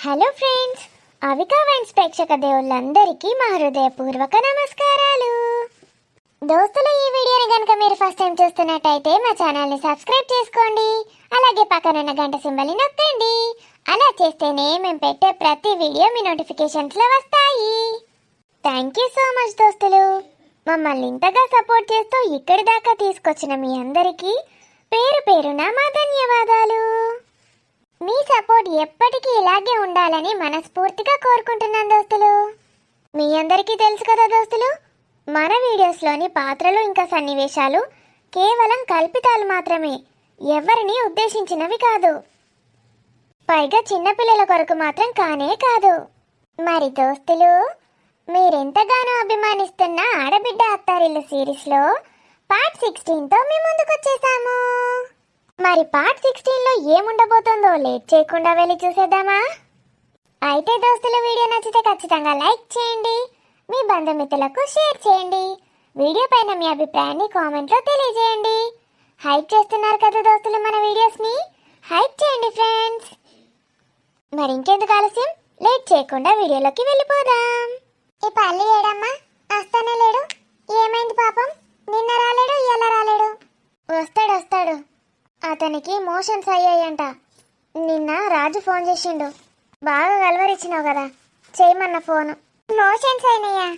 Hello friends, Avika wines ప్రేక్షక దేవుళ్ళందరికీ మా హృదయపూర్వక నమస్కారాలు. దోస్తులు, ఈ వీడియోని కనుక మీరు ఫస్ట్ టైం చూస్తున్నట్టయితే మా ఛానల్ని సబ్స్క్రైబ్ చేసుకోండి. అలాగే పక్కనున్న గంట సింబల్ని నొక్కండి. అలా చేస్తేనే మేము పెట్టే ప్రతి వీడియో మీ నోటిఫికేషన్స్లో వస్తాయి. థ్యాంక్ యూ సో మచ్ దోస్తులు. మమ్మల్ని ఇంతగా సపోర్ట్ చేస్తూ ఇక్కడి దాకా తీసుకొచ్చిన మీ అందరికీ పేరు పేరున మా ధన్యవాదాలు. మీ సపోర్ట్ ఎప్పటికీ ఇలాగే ఉండాలని మనస్ఫూర్తిగా కోరుకుంటున్నాను దోస్తులు. మీ అందరికీ తెలుసు కదా దోస్తులు, మన వీడియోస్లోని పాత్రలు ఇంకా సన్నివేశాలు కేవలం కల్పితాలు మాత్రమే, ఎవరిని ఉద్దేశించినవి కాదు. పైగా చిన్నపిల్లల కొరకు మాత్రం కానే కాదు. మరి దోస్తులు, మీరెంతగానో అభిమానిస్తున్న ఆడబిడ్డ అత్తారిల్లు సిరీస్లో పార్ట్ 16తో మీ ముందుకొచ్చేసాము. మరి పార్ట్ 16లో ఏముండబోతుందో లేట్ చేయకుండా వెళ్ళి చూసేద్దామా? అయితే దోస్తులు, వీడియో నచ్చితే ఖచ్చితంగా లైక్ చేయండి, మీ బంధుమిత్రులకు షేర్ చేయండి, వీడియో పైన మీ అభిప్రాయాన్ని కామెంట్లో తెలియజేయండి. హైప్ చేస్తున్నారు కదా దోస్తులు మన వీడియోస్ని, హైప్ చేయండి ఫ్రెండ్స్. మరి ఇంకెందుకు ఆలస్యం, లేట్ చేయకుండా వీడియోలోకి వెళ్ళిపోదాం. ఈ పల్లి ఏడమ్మా, వస్తానే లేడు. ఏమైంది పాపం? నిన్న రాలేడు, ఇలా రాలేడు. వస్తాడు. అతనికి మోషన్స్ అయ్యాయంట. నిన్న రాజు ఫోన్ చేసిండు. బాగా కలవరిచ్చినావు కదా, చేయమన్న ఫోను. మోషన్స్ అయినాయా?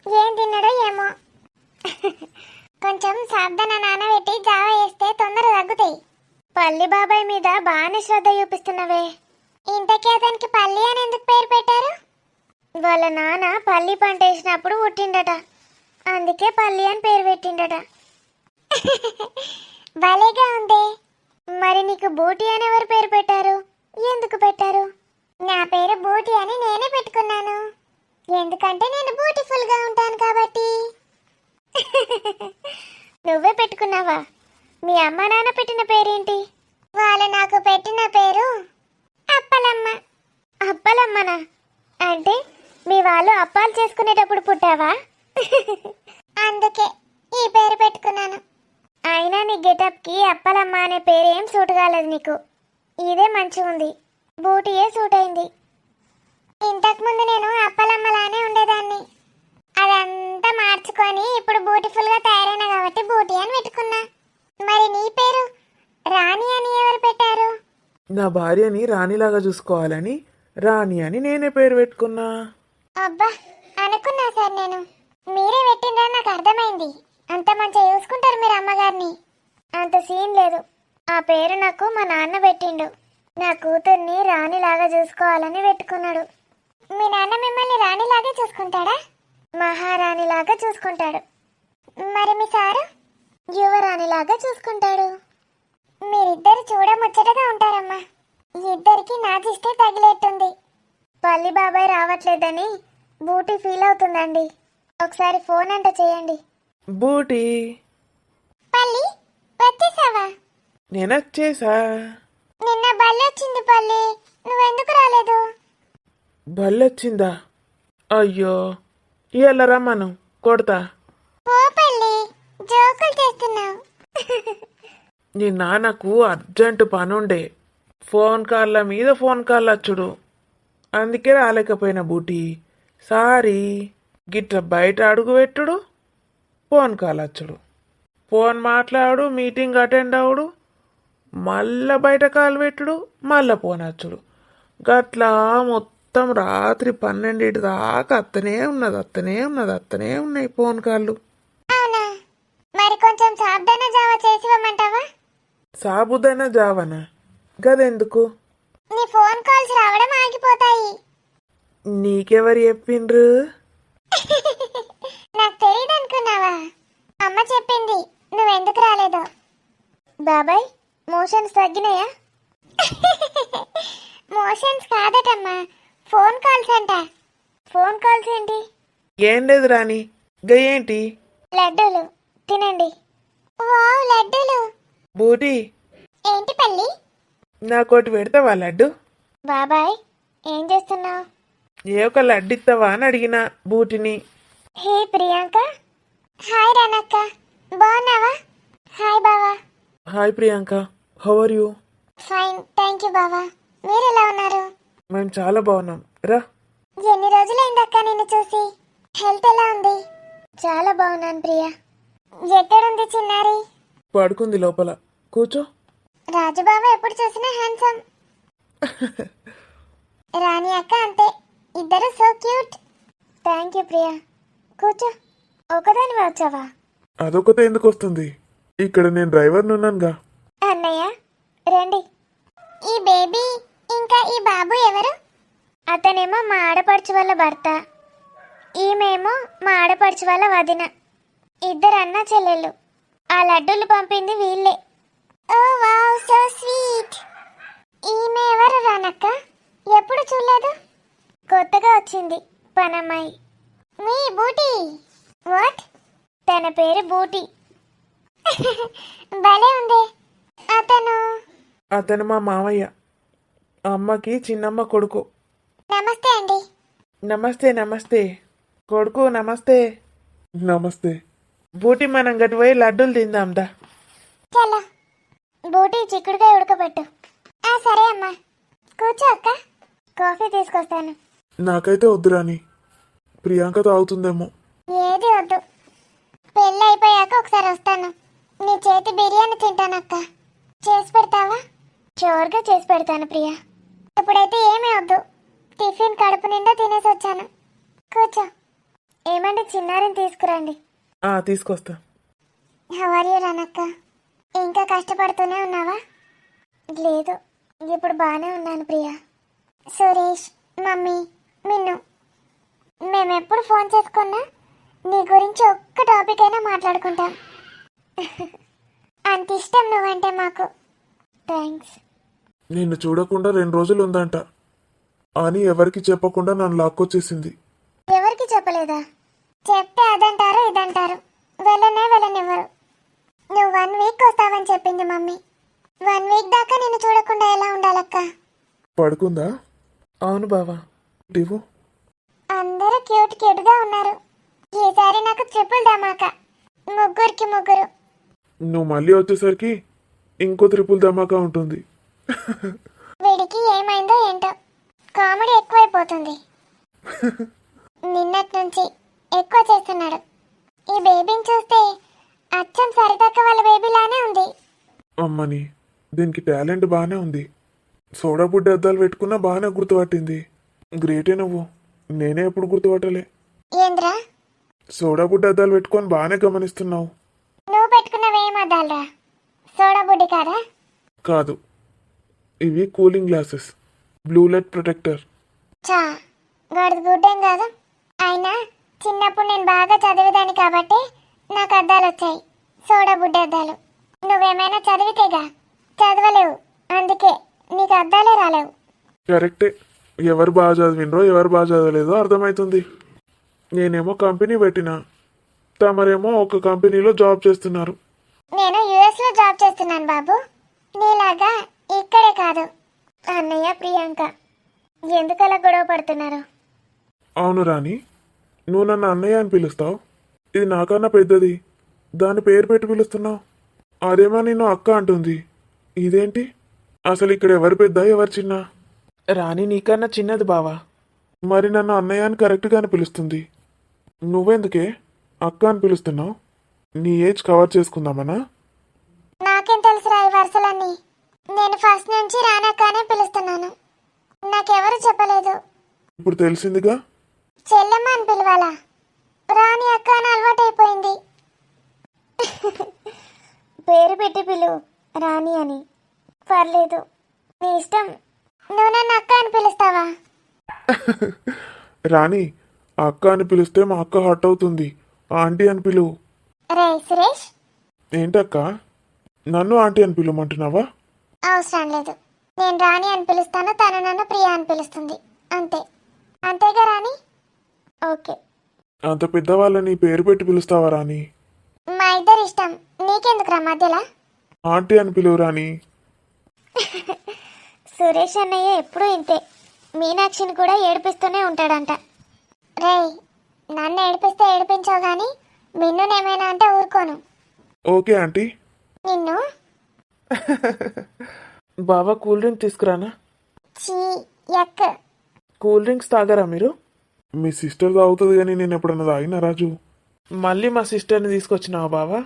ఏం తిన్నాడో ఏమో. కొంచెం సాబ్దాన నానబెట్టి జావ వేస్తే తొందర తగ్గుతాయి. పల్లి బాబాయ్ మీద బాగానే శ్రద్ధ చూపిస్తున్నవే. ఇంతకీ అతనికి పల్లి అని ఎందుకు పేరు పెట్టారు? వాళ్ళ నాన్న పల్లి పంట వేసినప్పుడు పుట్టిండట, అందుకే పల్లి అని పేరు పెట్టిండట. భలేగా ఉంది. మరి నీకు బూటి అని ఎవరు పేరు పెట్టారు? ఎందుకు పెట్టారు? నా పేరు బూటి అని నేనే పెట్టుకున్నాను, ఎందుకంటే నేను బ్యూటిఫుల్ గా ఉంటాను కాబట్టి. నువ్వే పెట్టుకున్నావా? మీ అమ్మ నాన్న పెట్టిన పేరేంటి? వాళ్ళు నాకు పెట్టిన పేరు అప్పలమ్మ. అప్పలమ్మనా? అంటే మీ వాళ్ళు అప్పాలు చేసుకునేటప్పుడు పుట్టావా? అందుకే ఈ పేరు పెట్టుకున్నాను. అయినా నీ గెటప్కి అప్పలమ్మ అనే పేరేం సూట్ కాలేదు నీకు. ఇదే మంచిగా ఉంది, బూటియే సూట్ అయింది. ఇంతకుముందు నేను అప్పలమ్మలానే ఉండేదాన్ని, అదంతా మార్చుకొని ఇప్పుడు బ్యూటిఫుల్గా తయారైనా కాబట్టి బూటి అని పెట్టుకున్నా. మరి నీ పేరు రాణి అని ఎవరు పెట్టారు? నా భార్యని రాణిలాగా చూసుకోవాలని రాణి అని నేనే పేరు పెట్టుకున్నా. అబ్బా, అనుకున్నా సార్ నేను. మీరే పెట్టిండ్రని నాకు అర్థమైంది. అంత మంచిగా చూసుకుంటారు మీరు అమ్మగారిని. అంత సీన్ లేదు. ఆ పేరు నాకు మా నాన్న పెట్టిండు. నా కూతుర్ని రాణిలాగా చూసుకోవాలని పెట్టుకున్నాడు. మీ నాన్న మిమ్మల్ని రాణిలాగా చూసుకుంటాడా? మహారాణిలాగా చూసుకుంటాడు. మరి మీ సారు? యువరాణిలాగా చూసుకుంటాడు. మీరిద్దరు చూడముచ్చటగా ఉంటారమ్మా. ఇద్దరికి నా దిష్టే తగిలేట్టుంది. పల్లి బాబాయ్ రావట్లేదని బూటి ఫీల్ అవుతుందండి. ఒకసారి ఫోన్ అంట చేయండి. బూటి, పల్లి వచ్చేసావా? నేనొచ్చేసా. నిన్న బల్లి వచ్చింది పల్లి, నువ్వెందుకు రాలేదు? బల్లొచ్చిందా? అయ్యో, ఇవాళ రమ్మను, కొడతా. పో పల్లి, జోకులు చేస్తున్నావు. నీ నాన్నకు అర్జెంటు పనుండే, ఫోన్ కాళ్ళ మీద ఫోన్ కాళ్ళు వచ్చుడు, అందుకే రాలేకపోయినా బూటి. సారీ. గిట్ల బయట అడుగు పెట్టుడు, ఫోన్ కాల్ వచ్చుడు, ఫోన్ మాట్లాడు, మీటింగ్ అటెండ్ అవుడు, మళ్ళా బయట కాలు పెట్టుడు, మళ్ళా ఫోన్ వచ్చుడు. గట్లా మొత్తం రాత్రి 12 దాకా అత్తనే ఉన్నాయి ఫోన్ కాళ్ళు. అవునా? మరి కొంచెం సాబ్దాన జావా చేసివ్వమంటావా? సాబుదైన జావనా? గదెందుకు? నీ ఫోన్ కాల్స్ రావడం ఆగిపోతాయి. నీకెవరు చెప్పిండ్రు? నాకు తెలియదు అనుకున్నావా? అమ్మ చెప్పింది, నువ్వెందుకు రాలేదో. బాబాయ్, మోషన్స్ తగ్గినాయా? మోషన్స్ కాదటమ్మా, ఫోన్ కాల్స్ అంట. ఫోన్ కాల్స్ ఏంటి? ఏం లేదు రాణి, గయ్యేంటి? లడ్డూలు తినండి. వావ్, లడ్డూలు. బూటి, ఏంటి పల్లి? నాకోటి పెడతావా లడ్డు? బాబాయ్, ఏం చేస్తున్నావు? ఏ ఒక లడ్డు ఇస్తావా అని అడిగిన బూటిని. హే ప్రియాంక. హాయ్ రనక్క, బాగున్నావా? హాయ్ బావా. Hi Priyanka, how are you? Fine, thank you బావా. మీరు ఎలా ఉన్నారు? మేము చాలా బాగున్నాం. రా. ఎన్ని రోజులైందక్క నిన్ను చూసి? హెల్త్ ఎలా ఉంది? చాలా బాగున్నాను ప్రియా. ఎక్కడుంది చిన్నారి? పడుకుంది లోపల. కూర్చో. రాజుబాబు ఎప్పుడు చూసినా హ్యాండ్సమ్. రాణి అక్క అంతే, ఇద్దరు so cute. Thank you Priya. కూర్చో. ఒకదాని వచ్చావా? అదొకతే ఎందుకు వస్తుంది? ఇక్కడ నేను డ్రైవర్ని ఉన్నానుగా. అన్నయ్య రండి. ఈ బేబీ ఇంకా ఈ బాబు ఎవరు? అతనేమో మా ఆడపడుచు వాళ్ళ భర్త, ఈమెమో మా ఆడపడుచు వాళ్ళ వదిన. ఇద్దరు అన్న చెల్లెళ్ళు. ఆ లడ్డూలు పంపింది వీళ్ళే. ఓ వావ్, సో స్వీట్. ఈమె ఎవరు రానక్క? ఎప్పుడు చూడలేదు. కొత్తగా వచ్చింది పనమ్మాయి. మీ బూటీ. వాట్? తన పేరు బూటీ. భలే ఉంది. అతను మా మామయ్య, అమ్మకి చిన్నమ్మ కొడుకు. నమస్తే అండి. నమస్తే. నమస్తే కొడుకు. నమస్తే. నమస్తే. బూటి, మనం గటు పోయి లడ్డూలు తిందాందా? చలో. బూటీ చిక్కుడుకాయ ఉడకబెట్టు. సరే అమ్మా. కూర్చో అక్క, కాఫీ తీసుకొస్తాను. నాకైతే వద్దు రాని, ప్రియాంక తాగుతుందేమో. ఏది వద్దు. పెళ్ళి అయిపోయాక ఒకసారి వస్తాను. నీ చేతి బిర్యానీ తింటానక్క. చేసి పెడతావా? షూర్గా చేసి పెడతాను ప్రియా. ఇప్పుడైతే ఏమీ వద్దు. టిఫిన్ కడుపు నిండా తినేసి వచ్చాను. కూర్చో. ఏమండి, చిన్నారిని తీసుకురండి. తీసుకొస్తా. హౌ ఆర్ యూ రానక్క? ఇంకా కష్టపడుతూనే ఉన్నావా? లేదు, ఇప్పుడు బాగానే ఉన్నాను ప్రియా. సురేష్, మమ్మీ, మిన్ను, మేమెప్పుడు ఫోన్ చేసుకున్నా నీ గురించి ఒక్క టాపిక్ అయినా మాట్లాడుకుంటాం. అంత ఇష్టం నువ్వంటే మాకు. థ్యాంక్స్. నిన్ను చూడకుండా 2 రోజులు ఉందంట అని ఎవరికి చెప్పకుండా నన్ను లాక్కొచ్చేసింది. ఎవరికి చెప్పలేదా? చెప్తే అదంటారు ఇదంటారు, వెళ్ళనివ్వరు. నువ్వు 1 వీక్ వస్తావని చెప్పింది మమ్మీ. 1 వీక్ దాకా నిన్ను చూడకుండా ఎలా ఉండాలక్క? పడుకుందా? అవును బావా. అందరూ క్యూట్గా ఉన్నారు. ఈసారి నాకు ట్రిపుల్ ధమాకా. ముగ్గురికి ముగ్గురు. నువ్వు మళ్ళీ వచ్చేసరికి ఇంకో ట్రిపుల్ ధమాకా ఉంటుంది. వీడికి ఏమైందో ఏంటో, కామెడీ ఎక్కువైపోతుంది. నిన్నటి నుంచి ఎక్కువ చేస్తున్నాడు. ఈ బేబీని చూస్తే అచ్చం సరిదక్క వాళ్ళ బేబీలానే ఉంది. అమ్మని, దీనికి టాలెంట్ బాగానే ఉంది. సోడా బుడ్డి అద్దాలు పెట్టుకున్నా బాగానే గుర్తుపట్టింది. గ్రేటే నువ్వు. నేనే ఎప్పుడు గుర్తుపట్టలే. ఏంద్రా? సోడా బుడ్డి అద్దాలు పెట్టుకొని బాగానే గమనిస్తున్నావు. నువ్వు పెట్టుకున్నవేం అద్దాలరా? సోడా బుడ్డి కాదా? కాదు, ఇవి cooling glasses, blue light protector. చా, గడిది గుడ్డేం కాదు. అయినా చిన్నప్పుడు నేను బాగా చదివేదాన్ని కాబట్టి నాకు అద్దాలు వచ్చాయి, సోడా బుడ్డి అద్దాలు. నువ్వేమైనా చదివితేగా? చదవలేవు, అందుకే నీకు అద్దాలే రాలేవు. కరెక్టే. ఎవరు బాగా చదివినరో ఎవరు బాగా చదవలేదో అర్థమవుతుంది. నేనేమో కంపెనీ పెట్టినా, తమరేమో ఒక కంపెనీలో జాబ్ చేస్తున్నారు. నేను యుఎస్లో జాబ్ చేస్తున్నాను బాబు, నీలాగా ఇక్కడే కాదు. అన్నయ్య, ప్రియాంక ఎందుకలా గొడవ పడుతున్నారు? అవును రాణి, నువ్వు నన్ను అన్నయ్య అని పిలుస్తావు. ఇది నాకన్నా పెద్దది, దాని పేరు పెట్టి పిలుస్తున్నావు. అదేమో నిన్ను అక్క అంటుంది. ఇదేంటి? అసలు ఇక్కడ ఎవరు పెద్ద ఎవరు చిన్న? రాణి నీకన్నా చిన్నది బావా. మరి నన్ను అన్నయ్య అని కరెక్ట్గానే పిలుస్తుంది. నువ్వెందుకే అక్క అని పిలుస్తున్నావు? నీ ఏజ్ కవర్ చేసుకుందామనా? నాకేం తెలుసురా ఈ వరుసలన్నీ. నేను ఫస్ట్ నుంచి రానక్కనే పిలుస్తున్నాను. నాకెవరు చెప్పలేదు. ఇప్పుడు తెలిసిందిగా. చెల్లెమ్మ అని పిలవాలా? రాణి అక్క అని అలవాటైపోయింది. పేరు పెట్టి పిలువు, రాణి అని. పర్లేదు, నీ ఇష్టం. నువ్వు నన్ను అక్క అని పిలుస్తావా? రాణి, అక్క అని పిలిస్తే మా అక్క హర్ట్ అవుతుంది. ఆంటీ అని పిలువు. రే సురేష్. ఏంటక్క, నన్ను ఆంటీ అని పిలవమంటున్నావా? అవసరం లేదు. నేను రాణి అని పిలుస్తాను, తను నన్ను ప్రియా అని పిలుస్తుంది. అంతే. అంతేగా రాణి? ఓకే. అంత పెద్దవాళ్ళని పేరు పెట్టి పిలుస్తావా రాణి? మా ఇద్దరి ఇష్టం, నీకెందుకురా మధ్యలో? ఆంటీ అని పిలువు రాణి. సురేష్ అన్నయ్య ఎప్పుడూ ఇంతే, మీనాక్షిని కూడా ఏడిపిస్తూనే ఉంటాడంట. రేయ్, నన్ను ఏడిపిస్తే ఏడిపించావు కానీ మిన్నునేమైనా అంటే ఊరుకోను. Okay aunty. నిన్ను బావా కూల్ డ్రింక్ తీసుకురానా? చీ, యక్. కూల్ డ్రింక్స్ తాగరా మీరు? మీ సిస్టర్ తాగుతుంది కానీ నేను ఎప్పుడన్నా తాగినా రాజు? మళ్ళీ మా సిస్టర్ని తీసుకొచ్చినావా బావా?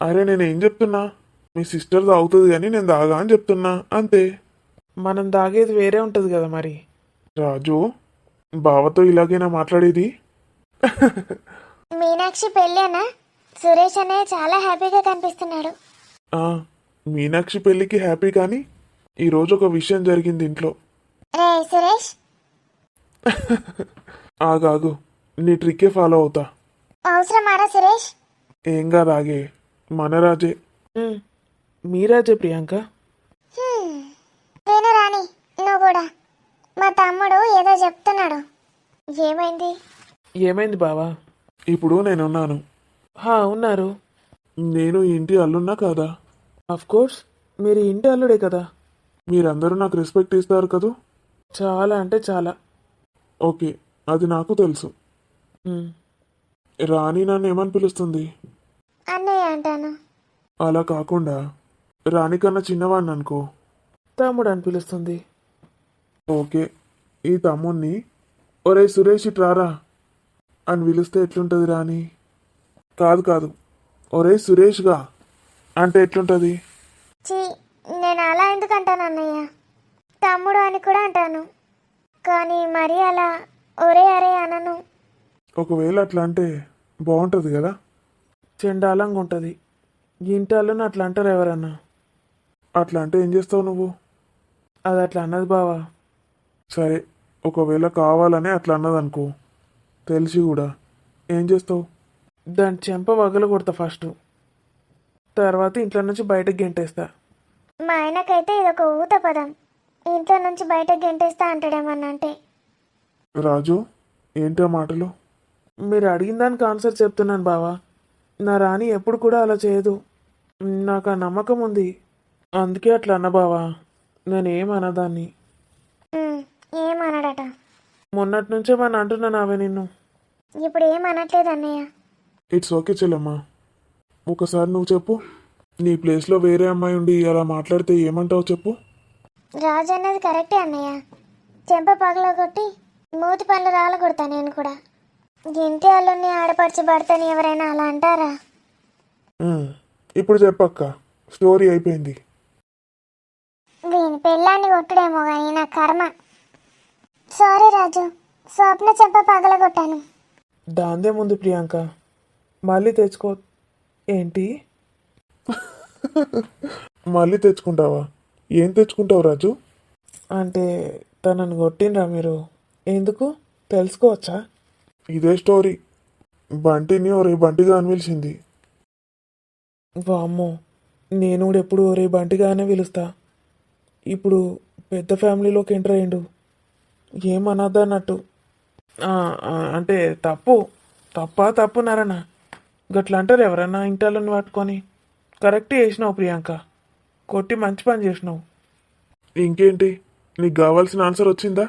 అరే నేనేం చెప్తున్నా, మీ సిస్టర్ తాగుతుంది కానీ నేను తాగా అని చెప్తున్నా అంతే. మనం తాగేది వేరే ఉంటుంది కదా మరి. రాజు, బావతో ఇలాగైనా మాట్లాడేది? మీనాక్షి పెళ్ళేనా? సురేష్ అన్నయ్య చాలా హ్యాపీగా కనిపిస్తున్నాడు. ఆ, మీనాక్షి పెళ్ళికి హ్యాపీ కానీ ఈరోజు ఒక విషయం జరిగింది ఇంట్లో. రే సురేష్, ఆగాగు, నీ ట్రిక్కే ఫాలో అవుతా. అవసరమారా సురేష్? ఏం కాదు, ఆగే, మన రాజే. మీ రాజే ప్రియాంక. నేను రాని, నువ్వు కూడా. మా తమ్ముడు ఏదో చెప్తున్నాడు. ఏమైంది? ఏమైంది బావా? ఇప్పుడు నేనున్నాను. ఉన్నారు. నేను ఈ ఇంటి అల్లున్నా కాదా? ఆఫ్ కోర్స్, మీరు ఈ ఇంటి అల్లుడే కదా. మీరందరూ నాకు రెస్పెక్ట్ ఇస్తారు కదూ? చాలా అంటే చాలా. ఓకే, అది నాకు తెలుసు. రాణి నన్ను ఏమని పిలుస్తుంది? అన్నయ్య అంటాను. అలా కాకుండా రాణి కన్నా చిన్నవాడిని అనుకో, తమ్ముడు అని పిలుస్తుంది. ఓకే, ఈ తమ్ముణ్ణి ఒరే సురేష్ ఇట్రారా అని పిలిస్తే ఎట్లుంటుంది రాణి? కాదు, ఒరే సురేష్గా అంటే ఎట్లుంటుంది? చీ, నేను అలా ఎందుకు అంటాను అన్నయ్య? తమ్ముడు అని కూడా అంటాను, కానీ మరీ అలా ఒరే అరే అనను. ఒకవేళ అట్లా అంటే బాగుంటుంది కదా. చెండాలంగా ఉంటుంది. ఇంటాలను అట్లా అంటారు ఎవరన్నా. అట్లా అంటే ఏం చేస్తావు నువ్వు? అది అట్లా అన్నది బావా. సరే, ఒకవేళ కావాలనే అట్లా అన్నది అనుకో, తెలిసి కూడా ఏం చేస్తావు? దాని చెంప వగలు కొడతా ఫస్ట్, తర్వాత ఇంట్లో నుంచి బయటకు గెంటేస్తా. మా ఆయనకైతే ఇదొక ఊత పదం. ఇంట్లో నుంచి బయటకు గెంటేస్తా అంటాడేమన్నంటే. రాజు, ఏంటో మాటలు? మీరు అడిగిన దానికి ఆన్సర్ చెప్తున్నాను బావా. నా రాణి ఎప్పుడు కూడా అలా చేయదు. నాకు ఆ నమ్మకం ఉంది, అందుకే అట్లా అన్న బావా. నేనేమన్నదాన్ని. ఏమనడట? మొన్నటి నుంచే మన అంటున్నాను అవే నిన్ను. ఇప్పుడు ఏమనట్లేదు అన్నయ్య. ఇట్స్ ఓకే చెల్లమ్మా. ఒకసారి నువ్వు చెప్పు, నీ ప్లేస్లో వేరే అమ్మాయి ఉండి అలా మాట్లాడితే ఏమంటావు చెప్పు? రాజు అన్నది కరెక్టే అన్నయ్య. చెంప పగల కొట్టి మూతి పళ్ళు రాళ్ళ కొడతా నేను కూడా. ఇంటి అల్లుని ఆడపడిచి పడతాని ఎవరైనా అలా అంటారా? ఇప్పుడు చెప్పక్క, స్టోరీ అయిపోయింది. వీని పెళ్ళాన్ని కొట్టుడేమో కానీ నా కర్మ. సారీ రాజు, స్వప్న చెంప పగల కొట్టాను. దాందే ముందు ప్రియాంక, మళ్ళీ తెచ్చుకో. ఏంటి? మళ్ళీ తెచ్చుకుంటావా? ఏం తెచ్చుకుంటావు రాజు? అంటే తనను కొట్టినరా మీరు? ఎందుకు తెలుసుకోవచ్చా? ఇదే స్టోరీ. బంటిని ఒరే బంటిగా అని పిలిచింది. వామ్మో, నేను కూడా ఎప్పుడు ఒరే బంటిగానే పిలుస్తా. ఇప్పుడు పెద్ద ఫ్యామిలీలోకి ఎంటర్ అయ్యిండు, ఏమన్నదన్నట్టు. అంటే తప్పు నారన్న. గట్లా అంటారు ఎవరన్నా ఇంటాలను పట్టుకొని. కరెక్ట్ చేసినావు ప్రియాంక, కొట్టి మంచి పని చేసినావు. ఇంకేంటి, నీకు కావాల్సిన ఆన్సర్ వచ్చిందా?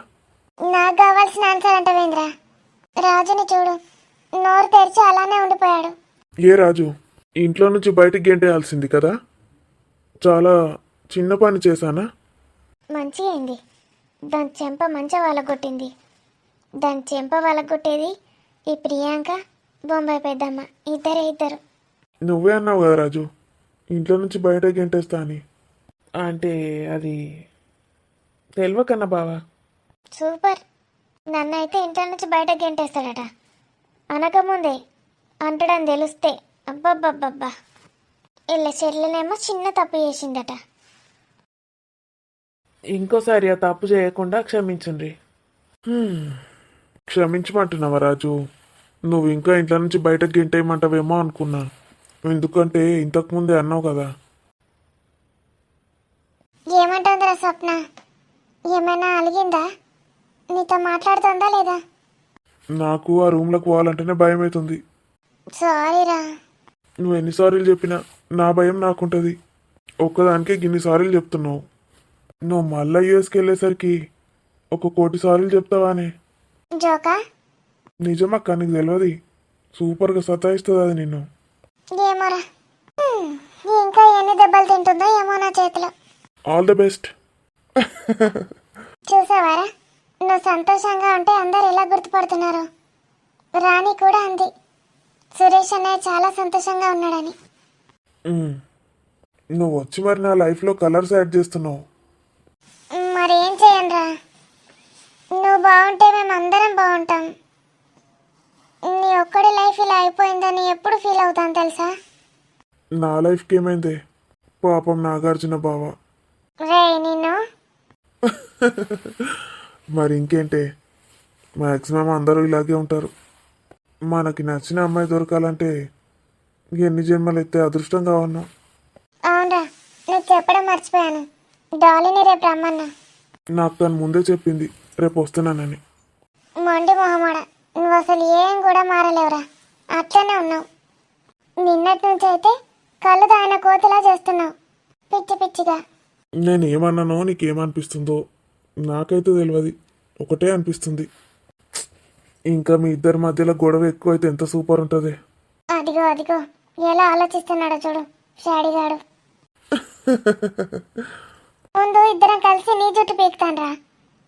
నాకు కావాల్సిన ఆన్సర్ అంటవేంద్రా? రాజుని చూడు, నోరు తెరిచి అలానే ఉండిపోయాడు. ఏ రాజు, ఇంట్లో నుంచి బయటికి గెంటేయాల్సింది కదా. చాలా చిన్న పని చేశానా? మంచిగా అయింది. దాని చెంప మంచి వాళ్ళగొట్టింది. దాని చెంప వాళ్ళగొట్టేది ఈ ప్రియాంక, బొంబాయి పెద్దమ్మ, ఇద్దరు. నువ్వే అన్నావు కదా రాజు, ఇంట్లో నుంచి బయట గెంటేస్తా అని. అంటే అది తెలియకన్నా బావా. సూపర్. నన్ను అయితే ఇంట్లో నుంచి బయట గెంటేస్తాడట. అనకముందే అంటడని తెలిస్తే అబ్బబ్బబ్బబ్బా. ఇళ్ళ చెల్లెనేమో చిన్న తప్పు చేసిందట. ఇంకోసారి ఆ తప్పు చేయకుండా క్షమించండి. క్షమించమంటున్నావా రాజు? నువ్వు ఇంకా ఇంట్లో నుంచి బయటకు గెంటేయమంటావేమో అనుకున్నా, ఎందుకంటే ఇంతకుముందే అన్నావు కదా. ఏమంటుందిరా స్వప్న? ఏమైనా అలిగిందా? నీతో మాట్లాడుతుందా లేదా? నాకు ఆ రూమ్లోకి పోవాలంటేనే భయం అవుతుంది. సారీరా. నువ్వు ఎన్నిసార్లు చెప్పినా నా భయం నాకుంటుంది. ఒక్కదానికే గిన్ని సార్లు చెప్తున్నావు. నువ్వు మళ్ళా యూఎస్కి వెళ్ళేసరికి 1,000,000 సార్లు చెప్తావానే. జోకా? నిజమక్క, నీకు తెలియదు. సూపర్గా సతాయిస్తుంది అది నిన్ను. ఏమోరా, ఇంకా ఎన్ని దెబ్బలు తింటుందో ఏమో నా చేతిలో. All the best. చూసావారా, నువ్వు సంతోషంగా ఉంటే అందరు ఎలా గుర్తుపడుతున్నారు. రాణి కూడా అంది సురేష్ అన్నయ్య చాలా సంతోషంగా ఉన్నాడని. ఉమ్, నువ్వు వచ్చి మరి నా లైఫ్లో కలర్స్ యాడ్ చేస్తున్నావు. మరి ఏం చేయండిరా, నువ్వు బాగుంటే మేము అందరం బాగుంటాం. నీ ఒక్కడి లైఫ్ ఇలా అయిపోయిందని ఎప్పుడు ఫీల్ అవుతాను తెలుసా. నా లైఫ్కి ఏమైంది పాపం నాగార్జున బావ. రే నిన్ను మరి ఇంకేంటే, మ్యాక్సిమం అందరూ ఇలాగే ఉంటారు. మనకి నచ్చిన అమ్మాయి దొరకాలంటే ఎన్ని జన్మలు ఎత్తే అదృష్టంగా ఉన్నాం. అవునరా, నేను చెప్పడం మర్చిపోయాను. డాలీని రేపు రమ్మన్నా. నాకు తను ముందే చెప్పింది రేపు వస్తున్నానని. మొండి మొహమాడ, నువ్వు అసలు ఏం కూడా మారలేవురా, అట్లనే ఉన్నావు. నిన్నటి నుంచి అయితే కళ్ళు దాని కోతలా చేస్తున్నావు, పిచ్చి పిచ్చిగా. నేను ఏమన్నానో నీకేమనిపిస్తుందో నాకైతే తెలియదు, ఒకటే అనిపిస్తుంది. ఇంకా మీ ఇద్దరి మధ్యలో గొడవ ఎక్కువైతే ఎంత సూపర్ ఉంటుంది. అదిగో అదిగో ఎలా ఆలోచిస్తున్నాడో చూడు షాడిగాడు. ముందు ఇద్దరం కలిసి నీ జుట్టు పీకుతాన్రా,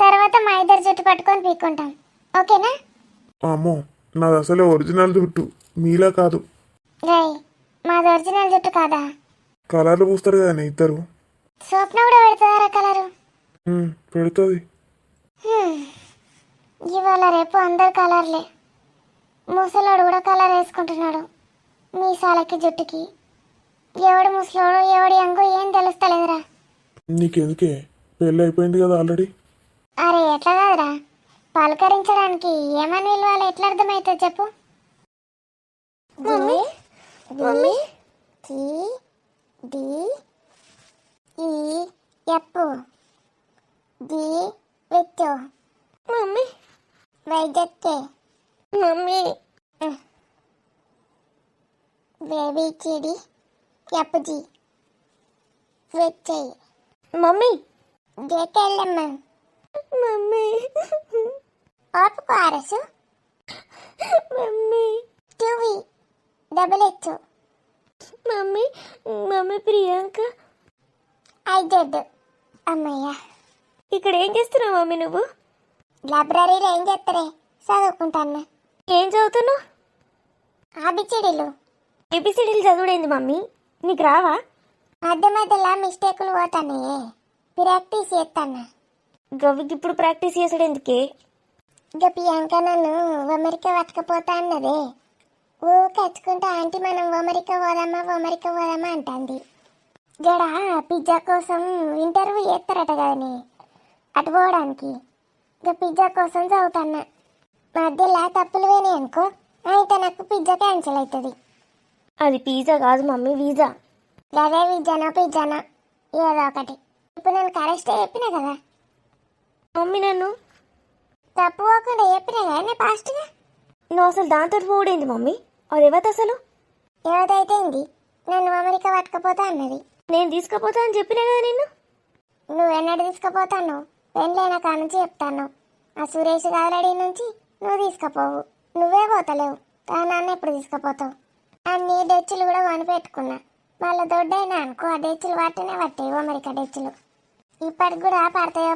తర్వాత మా ఇద్దరు జుట్టు పట్టుకొని పీక్కుంటాం, ఓకేనా? అమ్మో, నాది అసలే ఒరిజినల్ జుట్టు, మీలా కాదు. రేయ్, మాది ఒరిజినల్ జుట్టు కాదా? కలర్లు పూస్తారు కదా ఇద్దరు. స్వప్న కూడా పెడుతుందారా కలరు? పెడుతుంది. ఇవాళ రేపు అందరు కలర్లే. ముసలోడు కూడా కలర్ వేసుకుంటున్నాడు మీసాలకి జుట్టుకి. ఎవడు ముసలోడు ఎవడు యంగు ఏం తెలుస్తలేదురా. నీకెందుకే, పెళ్ళి అయిపోయింది కదా ఆల్రెడీ. అరే ఎట్లా కాదురా, పలకరించడానికి ఏమని విలువాలి, ఎట్లా అర్థమవుతుంది చెప్పు. మమ్మీ మమ్మీ టీ డి ఈ ఎప్పు డి విత్తు మమ్మీ వైద్యత్తే మమ్మీ బేబీ చిడి ఎప్పుజీ విచ్చేయి మమ్మీ జేకెళ్ళమ్మ మమ్మీ ఆపుకో అరసు మమ్మీ టూవి double H mummy mummy Priyanka ఐజెడ్ అమ్మయ్య. ఇక్కడ ఏం చేస్తున్నావు మమ్మీ నువ్వు? లైబ్రరీలో ఏం చేస్తారే, చదువుకుంటాను. ఏం చదువుతున్నావు? ఆబిసిడీలు. ఏబిసిడీలు చదువుడేంది మమ్మీ, నీకు రావా? మధ్య మధ్యలో మిస్టేకులు పోతానే, ప్రాక్టీస్ చేస్తాను. గవికి ఇప్పుడు ప్రాక్టీస్ చేసుడు ఎందుకే? ఇక ప్రియాంక నన్ను అమెరికా పట్టుకపోతా అన్నదే. ఓ కచ్చుకుంటా ఆంటీ మనం అమెరికా పోదామా అంటుంది. జడ పిజ్జా కోసం ఇంటర్వ్యూ చేస్తారట కదని అటు పోవడానికి. ఇక పిజ్జా కోసం చదువుతున్నా. మధ్యలో తప్పులు పోయినాయి అనుకో, అయితే నాకు పిజ్జా క్యాన్సిల్ అవుతుంది. అది పిజ్జా కాదు మమ్మీ, వీజా. అదే పిజ్జానో ఏదో ఒకటి. ఇప్పుడు నేను కరెక్టే చెప్పినా కదా మమ్మీ, నన్ను తప్పు పోకుండా చెప్పినా కదా నేను ఫాస్ట్గా. నువ్వు అసలు దాంతో పోడేంది మమ్మీ, అది ఎవరు అసలు? ఎవరైతే ఏంది, నన్ను అమెరికా పట్టుకపోతా అన్నది. నేను తీసుకుపోతా అని చెప్పినా కదా నిన్ను. నువ్వెన్నడు తీసుకుపోతాను, పెళ్ళైన కాడ నుంచి చెప్తాను. ఆ సురేష్ గారి నుంచి నువ్వు తీసుకుపోవు, నువ్వే పోతలేవు. నాన్న ఎప్పుడు తీసుకుపోతావు? అన్ని డెచ్చులు కూడా కొనిపెట్టుకున్నా. మళ్ళీ దొడ్డైనా అనుకో, ఆ డెచ్చులు పట్టేవు అమెరికా డెచ్చులు. ఇప్పటికి కూడా పడతాయో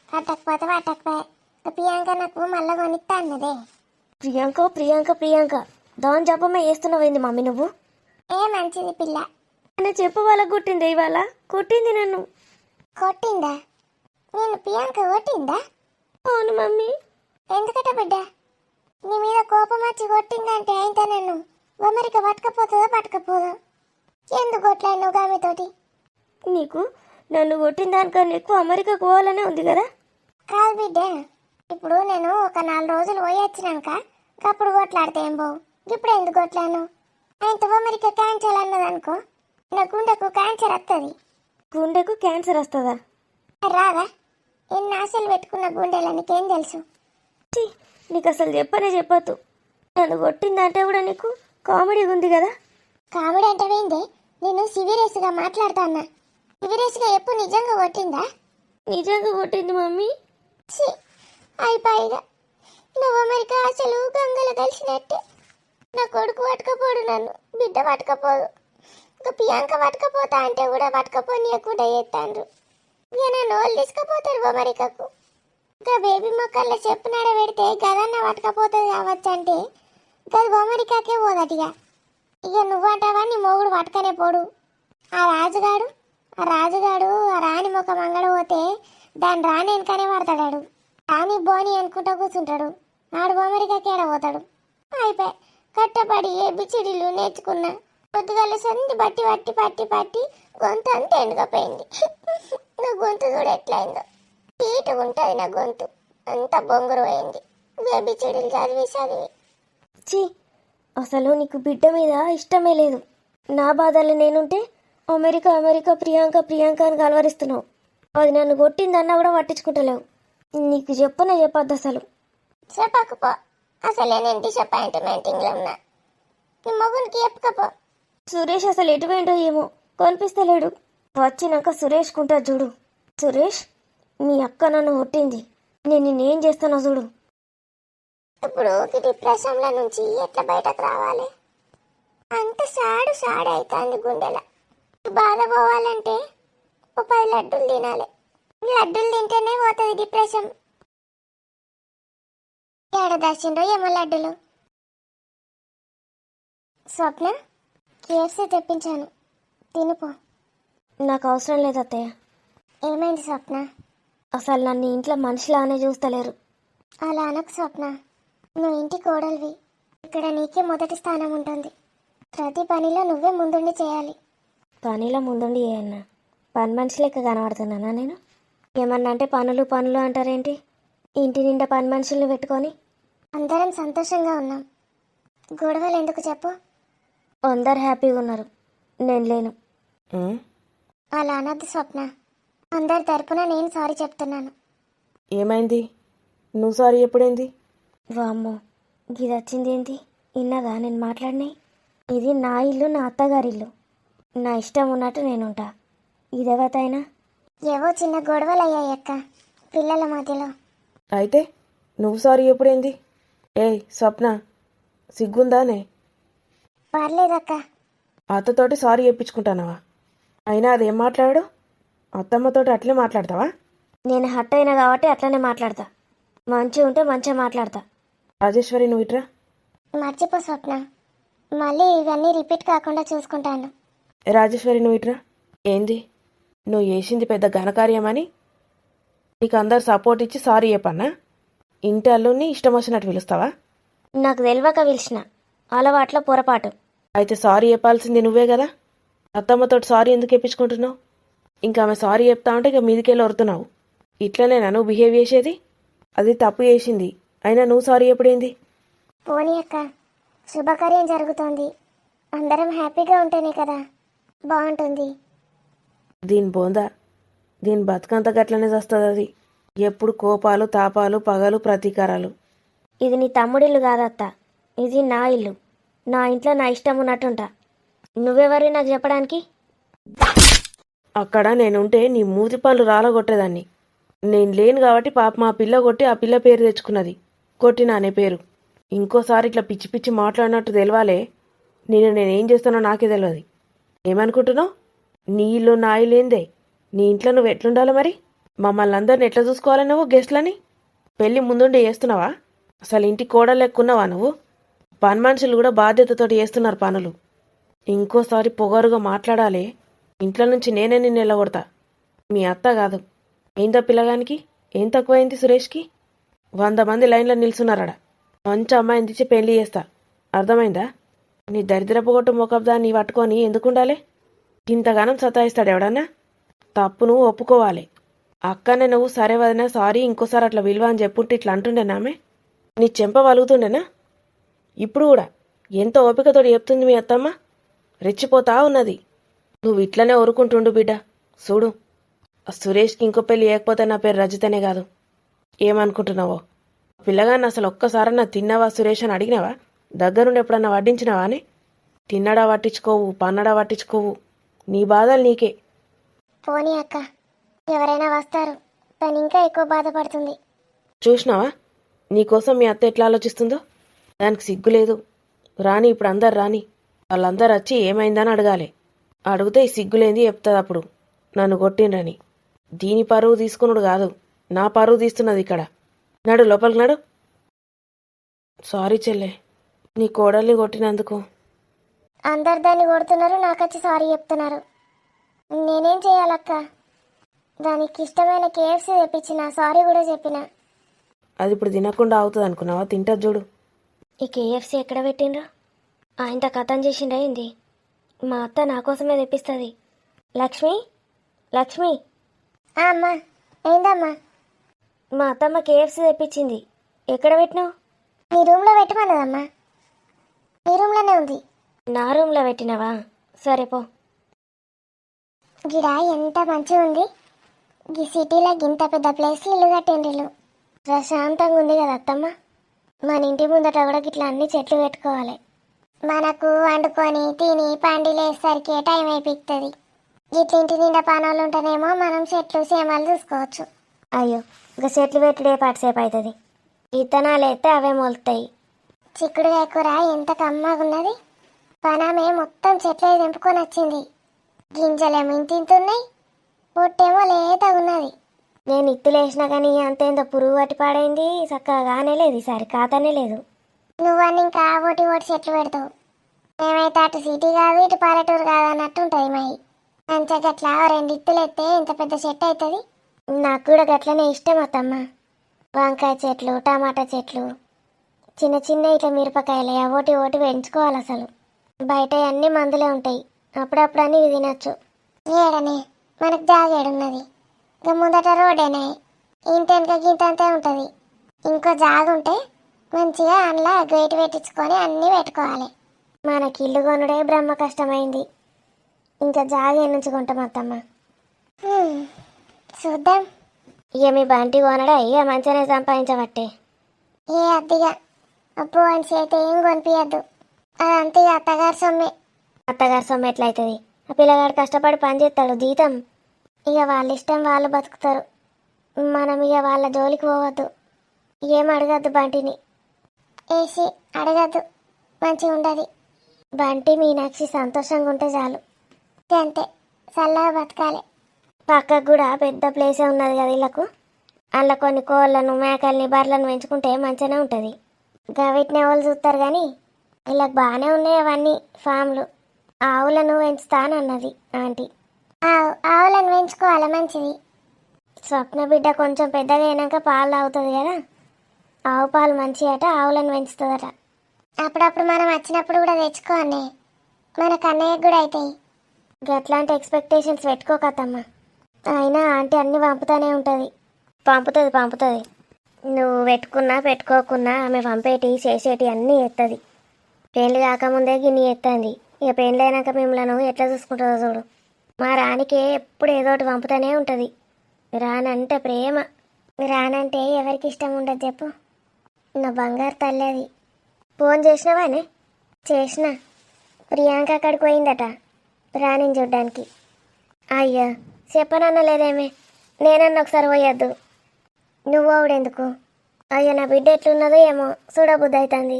పట్టకపోతే పట్టకపోయా. ప్రియాంక నాకు మళ్ళీ కొనిస్తా అన్నదే. ప్రియాంక దాని జపమే వేస్తున్నావేంది మమ్మీ నువ్వు? ఏ మంచిది పిల్ల. నన్ను చెప్పు, వాళ్ళకు కొట్టింది ఇవాళ. కొట్టింది నన్ను. కొట్టిందా? నేను ప్రియాంక కొట్టిందా? అవును మమ్మీ. ఎందుకట బిడ్డ? నీ మీద కోపం వచ్చి కొట్టిందంటే అయితే నన్ను అమెరికా పట్టకపోదో? ఎందుకు కొట్లాడినావు గామితోటి? నీకు నన్ను కొట్టిన దానికన్నా ఎక్కువ అమెరికాకు పోవాలనే ఉంది కదా? కాదు బిడ్డ, ఇప్పుడు నేను ఒక 4 రోజులు పోయి వచ్చినాక అప్పుడు కొట్లాడితే ఏం పోవు. ఇప్పుడు ఎందుకు కొట్లాను? ఆయనతో అమెరికా క్యాన్సర్ అన్నదనుకో, నా గుండెకు క్యాన్సర్ వస్తుంది. గుండెకు క్యాన్సర్ వస్తుందా? రాదా? ఎన్ని ఆశలు పెట్టుకున్న గుండెలా నీకేం తెలుసు? నీకు అసలు చెప్పొద్దు. నన్ను కొట్టిందంటే కూడా నీకు కామెడీగా ఉంది కదా? కామెడీ అంటే ఏంది? నేను సివిరియస్గా మాట్లాడుతున్నా. సివిరియస్గా ఎప్పుడు నిజంగా కొట్టిందా? నిజంగా కొట్టింది మమ్మీ. అయిపోయిగా నువ్వు అమెరికా ఆశలు గంగలు కలిసినట్టే. నా కొడుకు పట్టుకపోడు, నన్ను బిడ్డ పట్టుకపోదు. ఇంకా ప్రియాంక పట్టుకపోతా అంటే కూడా పట్టుకపోనీయకుండా చేస్తాండ్రు. ఇక నన్ను వాళ్ళు తీసుకుపోతారు అమెరికాకు. ఇంకా బేబీ మొక్కల్లో చెప్పునాడ పెడితే గదన్న పట్టకపోతుంది కావచ్చు అంటే గది బొమ్మరికాకే పోదటిగా. ఇక నువ్వంటావా నీ మొగుడు పట్టుకనే పోడు. ఆ రాజుగాడు ఆ రాణి ముఖం అంగడ పోతే దాని రాణి వెనకనే పడతాడాడు. రాణి బోని అనుకుంటా కూర్చుంటాడు. నాడు బొమ్మరికాకేడ పోతాడు. అయిపోయి కట్టపడి ఏబిచిడీలు నేర్చుకున్నా. పొద్దుగాల సంది బట్టి పట్టి పట్టి పట్టి గొంతు అంతా ఎండుకపోయింది. నా గొంతు కూడా ఎట్లయిందో. తీటుగా ఉంటుంది నా గొంతు. అంతా బొంగురు అయింది ఏబిచిడీలు చదివి చదివి. ఛీ, అసలు నీకు బిడ్డ మీద ఇష్టమే లేదు. నా బాధలు నేనుంటే అమెరికా అమెరికా ప్రియాంక ప్రియాంక అని కలవరిస్తున్నావు. అది నన్ను కొట్టిందన్నా కూడా పట్టించుకుంటలేవు. నీకు చెప్పొద్దు అసలు. చెప్పకపో. అసలే నేను డిసప్పాయింట్మెంటింగ్లో ఉన్నా. నీ మొగునికి చెప్పుకపో. సురేష్ అసలు ఎటు పోయిండో ఏమో కనిపిస్తలేడు. వచ్చినాక సురేష్ కుంటా చూడు. సురేష్, మీ అక్క నన్ను కొట్టింది, నేను నిన్నేం చేస్తానో చూడు. ఇప్పుడు ఈ డిప్రెషన్ల నుంచి ఎట్లా బయటకు రావాలి? అంత సాడు అవుతుంది గుండెల. బాధ పోవాలంటే ఓ 10 లడ్డూలు తినాలి. లడ్డూలు తింటేనే పోతుంది డిప్రెషన్. ఏడ దాచిండో ఏమో లడ్డూలు. స్వప్న, కేఎఫ్సీ తెప్పించాను, తినుపో. నాకు అవసరం లేదు అత్తయ్య. ఏమైంది స్వప్న? అసలు నన్ను ఇంట్లో మనిషిలానే చూస్తలేరు. అలా అనకు స్వప్న. నువ్వు ఇంటి కోడలివి. ఇక్కడ నీకే మొదటి స్థానం ఉంటుంది. ప్రతి పనిలో నువ్వే ముందుండి చేయాలి. పనిలో ముందుండి ఏమన్నా పని మనిషి లెక్క కనబడుతున్నానా నేను? ఏమన్నా అంటే పనులు పనులు అంటారేంటి? ఇంటి నిండా పని మనుషుల్ని పెట్టుకొని అందరం సంతోషంగా ఉన్నాం. గొడవలు ఎందుకు చెప్పు? అందరు హ్యాపీగా ఉన్నారు, నేను లేను. అలా అనద్దు స్వప్న. అందరి తరపున నేను సారీ చెప్తున్నాను. ఏమైంది? నువ్వు సారీ ఎప్పుడైంది? వామ్మో, ఇది వచ్చింది ఏంటి? ఇన్నదా నేను మాట్లాడినాయి? ఇది నా ఇల్లు, నా అత్తగారిల్లు. నా ఇష్టం ఉన్నట్టు నేనుంటా. ఇదెవతైనా ఏవో చిన్న గొడవలు అయ్యాయి అక్క పిల్లల మధ్యలో. అయితే నువ్వు సారీ ఎప్పుడైంది? ఏయ్ స్వప్న, సిగ్గుందానే? పర్లేదక్క. అత్తతోటి సారీ చెప్పించుకుంటానవా? అయినా అదేం మాట్లాడాడు? అత్తమ్మతోటి అట్లే మాట్లాడతావా? నేను హట్ అయినా కాబట్టి అట్లనే మాట్లాడతా. మంచిగా ఉంటే మంచిగా మాట్లాడతా. రాజేశ్వరి, నువ్వు ఇట్రా. మర్చిపో స్వప్న. మళ్ళీ ఇవన్నీ రిపీట్ కాకుండా చూసుకుంటాను. రాజేశ్వరి, నువ్వు ఇట్రా. ఏంది నువ్వు చేసింది పెద్ద ఘనకార్యమని నీకు అందరు సపోర్ట్ ఇచ్చి సారీ చెప్పన్నా? ఇంటి అల్లుని ఇష్టం వచ్చినట్టు పిలుస్తావా? నాకు తెలియక పిలిచిన, అలవాట్ల పొరపాటు. అయితే సారీ చెప్పాల్సింది నువ్వే కదా. అత్తమ్మతోటి సారీ ఎందుకు చెప్పించుకుంటున్నావు? ఇంకా ఆమె సారీ చెప్తా ఉంటే ఇక మీదికెళ్ళి వరుతున్నావు. ఇట్లనేనా నువ్వు బిహేవ్ చేసేది? అది తప్పు చేసింది, అయినా నువ్వు సారీ ఎప్పుడైంది? పోనీ అక్క, శుభకార్యం జరుగుతోంది. అందరం హ్యాపీగా ఉంటేనే కదా బాగుంటుంది. దీని బోందా, దీని బతుకంత గట్లనే వస్తుంది. అది ఎప్పుడు కోపాలు తాపాలు పగలు ప్రతీకారాలు. ఇది నీ తమ్ముడిల్లు కాదత్త, ఇది నా ఇల్లు. నా ఇంట్లో నా ఇష్టం ఉన్నట్టుంటా. నువ్వెవరి నాకు చెప్పడానికి? అక్కడ నేనుంటే నీ మూతి పనులు రాలగొట్టేదాన్ని. నేను లేను కాబట్టి పాప మా పిల్ల కొట్టి ఆ పిల్ల పేరు తెచ్చుకున్నది. కొట్టినా అనే పేరు. ఇంకోసారి ఇట్లా పిచ్చి పిచ్చి మాట్లాడినట్టు తెలవాలే. నేనేం చేస్తానో నాకే తెలియదు. ఏమనుకుంటున్నావు? నీ ఇల్లు నా ఇల్లు ఏందే? నీ ఇంట్లో నువ్వు ఎట్లుండాలి మరి? మమ్మల్ని అందరిని ఎట్లా చూసుకోవాలి నువ్వు? గెస్ట్లని పెళ్ళి ముందుండి చేస్తున్నావా? అసలు ఇంటి కోడలు ఎక్కున్నావా నువ్వు? పని మనుషులు కూడా బాధ్యతతోటి చేస్తున్నారు పనులు. ఇంకోసారి పొగరుగా మాట్లాడాలి. ఇంట్లో నుంచి నేనే నిన్ను వెళ్ళగొడతా. మీ అత్త కాదు. ఏందా పిల్లగానికి? ఏం తక్కువైంది సురేష్కి? 100 మంది లైన్లో నిల్చున్నారాడ. మంచి అమ్మాయిని తెచ్చి పెళ్లి చేస్తా, అర్థమైందా? నీ దరిద్రపు కొట్టు మొకబ్దాన్ని పట్టుకొని ఎందుకుండాలి? ఇంతగానం సతాయిస్తాడు ఎవడన్నా? తప్పు నువ్వు ఒప్పుకోవాలి. అక్కనే నువ్వు సరే వదినా సారీ ఇంకోసారి అట్లా విలువ అని చెప్పుంటే ఇట్లా అంటుండేనామే? నీ చెంప వలుగుతుండేనా? ఇప్పుడు కూడా ఎంత ఓపికతోటి చెప్తుంది మీ అత్తమ్మ. రెచ్చిపోతా ఉన్నది. నువ్వు ఇట్లనే ఊరుకుంటుండు బిడ్డ. చూడు, సురేష్కి ఇంకో పెళ్ళి లేకపోతే నా పేరు రజితనే కాదు. ఏమనుకుంటున్నావో? పిల్లగాన్ని అసలు ఒక్కసారన్నా తిన్నావా సురేష్ అని అడిగినావా? దగ్గరుండి ఎప్పుడన్నా వడ్డించినావా అని? తిన్నడా పట్టించుకోవు, పన్నడా పట్టించుకోవు. నీ బాధలు నీకే. పోనీ అక్క, ఎవరైనా వస్తారు. తను ఇంకా ఎక్కువ బాధపడుతుంది. చూసినావా నీకోసం మీ అత్త ఎట్లా ఆలోచిస్తుందో? దానికి సిగ్గులేదు. రాని, ఇప్పుడు అందరు రాని. వాళ్ళందరూ వచ్చి ఏమైందని అడగాలి. అడిగితే ఈ సిగ్గులేంది చెప్తుంది అప్పుడు నన్ను కొట్టిండ్రని. దీని పరువు తీసుకున్నాడు కాదు, నా పరువు తీస్తున్నది ఇక్కడ. నడు లోపలికి నడు. సారీ చెల్లె, నీ కోడల్ని కొట్టినందుకు. అందరు దాన్ని కొడుతున్నారు, నాకొచ్చి సారీ చెప్తున్నారు. నేనేం చేయాలక్క? దానికి ఇష్టమైన కేఎఫ్సీ తెప్పించిన, సారీ కూడా చెప్పిన. అది ఇప్పుడు తినకుండా అవుతుంది అనుకున్నావా? తింటది చూడు. ఈ కేఎఫ్సీ ఎక్కడ పెట్టిండ్రా? ఆయనతో కథం చేసిండ్రా ఏంది? మా అత్త నా కోసమే తెప్పిస్తుంది. లక్ష్మి, లక్ష్మి, అమ్మా, ఏందమ్మా? మా అత్తమ్మ కేఎఫ్సీ తెప్పించింది. ఎక్కడ పెట్టినావు? నీ రూమ్లో పెట్టమన్నదమ్మా. నీ రూమ్లోనే ఉంది. నా రూమ్లో పెట్టినావా? సరే పో. గిడ ఎంత మంచిగా ఉంది. ఈ సిటీలో గింత పెద్ద ప్లేస్ ఇల్లు కట్టిండ్రు. ప్రశాంతంగా ఉంది కదా అత్తమ్మ. మన ఇంటి ముందట కూడా గిట్లా అన్ని చెట్లు పెట్టుకోవాలి. మనకు వండుకొని తిని పండిలేసరికి టైం అయిపోతుంది. గిట్ల ఇంటి నిండా పనులు ఉంటేనేమో మనం చెట్లు సేమలు చూసుకోవచ్చు. అయ్యో, ఇక చెట్లు పెట్టుడే పాటిసేపు అవుతుంది. విత్తనాలు వేస్తే అవే మొలుతాయి. చిక్కుడుకాయ కూర ఎంత కమ్మగా ఉన్నది. పనామే మొత్తం చెట్లే తెంపుకొని వచ్చింది. గింజలేమో ఇంతింతున్నాయి, పొట్టేమో లేతగా ఉన్నది. నేను ఇత్తులు వేసినా కానీ అంతేందో పురుగు పట్టి పాడైంది. చక్కగా కానే లేదు, ఈసారి ఖాతానే లేదు. నువ్వన్నీ ఇంకా ఓటి ఓటి చెట్లు పెడతావు. మేమైతే అటు సిటీ కాదు ఇటు పల్లెటూరు కాదు అన్నట్టు ఉంటుంది మాయి. అంతే గట్లా 2 ఇత్తులు ఎత్తే ఇంత పెద్ద చెట్టు అవుతుంది. నాకు కూడా గట్లనే ఇష్టం అత్తమ్మ. వంకాయ చెట్లు, టమాటా చెట్లు, చిన్న చిన్న ఇట్లా మిరపకాయలు ఓటి ఓటి పెంచుకోవాలి. అసలు బయట అన్ని మందులే ఉంటాయి. అప్పుడప్పుడు అని ఇవి తినచ్చు. ఏడనే మనకు జాగేడున్నది. ఇక ముందట రోడ్డేనే, ఇంటి వెనక గింత అంతే ఉంటుంది. ఇంకో జాగుంటే మంచిగా అందులో గేటు పెట్టించుకొని అన్నీ పెట్టుకోవాలి. మనకి ఇల్లు కొనుడే బ్రహ్మ కష్టమైంది. ఇంకా జాగే నుంచుకుంటాం అత్తమ్మ. చూద్దాం. ఇక మీ బంటి కొనడా ఇక మంచిగానే సంపాదించబట్టే. ఏ అద్దిగా అప్పు అని చేతి ఏం కొనిపించద్దు. అదంతా ఇక అత్తగారి సొమ్మే. అత్తగారి సొమ్ము ఎట్లయితుంది? ఆ పిల్లగాడు కష్టపడి పని చేస్తాడు, జీతం. ఇక వాళ్ళ ఇష్టం, వాళ్ళు బతుకుతారు. మనం ఇక వాళ్ళ జోలికి పోవద్దు. ఏం అడగద్దు బంటిని. వేసి అడగద్దు, మంచిగా ఉండదు. బంటి మీనాక్షి సంతోషంగా ఉంటే చాలు. అంతే, చల్లగా బతకాలి. పక్కకు కూడా పెద్ద ప్లేసే ఉన్నది కదా ఇళ్ళకు. అందులో కొన్ని కోళ్ళను, మేకల్ని, బర్రెలను పెంచుకుంటే మంచిగానే ఉంటుంది. వీటిని వాళ్ళు చూస్తారు కానీ వీళ్ళకి బాగానే ఉన్నాయి అవన్నీ ఫామ్లు. ఆవులను పెంచుతానన్నది ఆంటీ. ఆవులను పెంచుకోవాలి, మంచిది. స్వప్న బిడ్డ కొంచెం పెద్దగా అయినాక పాలు తాగుతుంది కదా, ఆవు పాలు మంచిదట, ఆవులను పెంచుతుందట. అప్పుడప్పుడు మనం వచ్చినప్పుడు కూడా తెచ్చుకోండి, మన కన్నయ్యకు కూడా అవుతాయి. అట్లాంటి ఎక్స్పెక్టేషన్స్ పెట్టుకోకత్తమ్మా. అయినా ఆంటీ అన్నీ పంపుతానే ఉంటుంది. పంపుతుంది. నువ్వు పెట్టుకున్నా పెట్టుకోకున్నా ఆమె పంపేటి చేసేటి అన్నీ ఎత్తది. పెళ్ళి కాకముందే గిన్ని ఎత్తంది. ఇక పెళ్ళి అయినాక మిమ్మల్ని ఎట్లా చూసుకుంటుందో చూడు. మా రాణికే ఎప్పుడు ఏదో ఒకటి పంపుతానే ఉంటుంది. రానంటే ప్రేమ. రానంటే ఎవరికి ఇష్టం ఉండదు చెప్పు. నా బంగారు తల్లి అది. ఫోన్ చేసినావానే? చేసిన. ప్రియాంక అక్కడికి పోయిందట రాణిని చూడ్డానికి. అయ్యా, చెప్పనన్నా లేదేమే. నేనన్నా ఒకసారి పోయొద్దు. నువ్వు ఓవడెందుకు? అయ్యో, నా బిడ్డ ఎట్లున్నదో ఏమో చూడబుద్ధి అవుతుంది.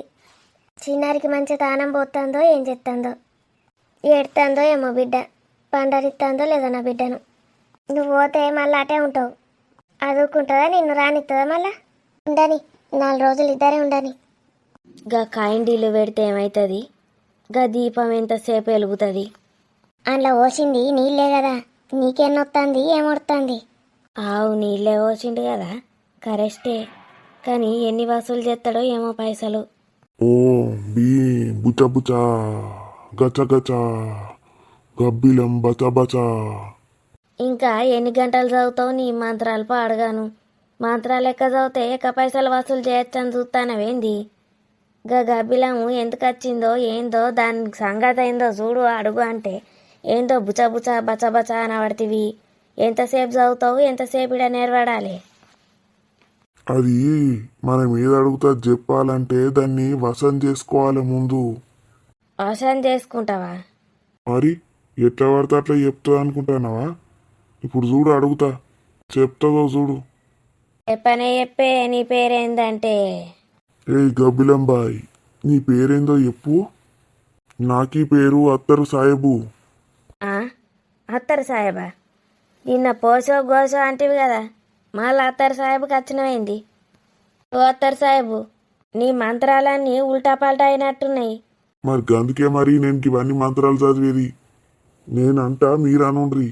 చిన్నారికి మంచి తానం పోతుందో ఏం చెప్తుందో, ఏడుతుందో ఏమో బిడ్డ, పండరిస్తుందో లేదో నా బిడ్డను. నువ్వు పోతే మళ్ళీ అటే ఉంటావు. అదుకుంటుందా నిన్ను రానిస్తుందా? మళ్ళా ఉండని 4 రోజులు ఇద్దరే ఉండని. గా కాయిండీలు పెడితే ఏమవుతుంది? గా దీపం ఎంతసేపు వెలుగుతుంది? అందులో పోసింది నీళ్ళే కదా, నీకెన్నొస్తుంది ఏమొడుతుంది? ఆవు నీళ్ళే పోసిండు కదా, కరెస్టే. కానీ ఎన్ని వసూలు చేస్తాడో ఏమో పైసలు. ఓ బీ బుచ బుచ గచ గచ గబ్బిలం బచ బచ. ఇంకా ఎన్ని గంటలు చదువుతావు నీ మంత్రాలు పాడగాను? మంత్రాలు లెక్క చదివితే పైసలు వసూలు చేయొచ్చని చూస్తానవేంది? గబ్బిలము ఎందుకు వచ్చిందో ఏందో దాని సంగతి ఏందో చూడు అడుగు అంటే ఏందో బుచబుచ బచబచ అనబడుతుంది. ఎంతసేపు చదువుతావు? ఎంతసేపు ఇడ నేర్వడాలి? అది మనం ఏది అడుగుతా చెప్పాలంటే దాన్ని వశం చేసుకోవాలి ముందు. అవసరం చేసుకుంటావా? మరి ఎట్లా పడితే అట్లా చెప్తుంది అనుకుంటున్నావా? ఇప్పుడు చూడు, అడుగుతా చెప్తుందో చూడు. చెప్పే నీ పేరేందంటే? ఏయ్ గబ్బిలం బాయ్, నీ పేరేందో చెప్పు. నాకీ పేరు అత్తరు సాహెబు. అత్తరు సాహెబా? నిన్న పోసో గోసో అంటివి కదా, మళ్ళా అత్తర్ సాహెబ్కి వచ్చినమైంది. ఓ అత్తర్ సాహెబు, నీ మంత్రాలన్నీ ఉల్టా పల్టా అయినట్టున్నాయి. మరి గందుకే మరి నేను ఇవన్నీ మంత్రాలు చదివేది. నేనంటా మీరు అనుండ్రి.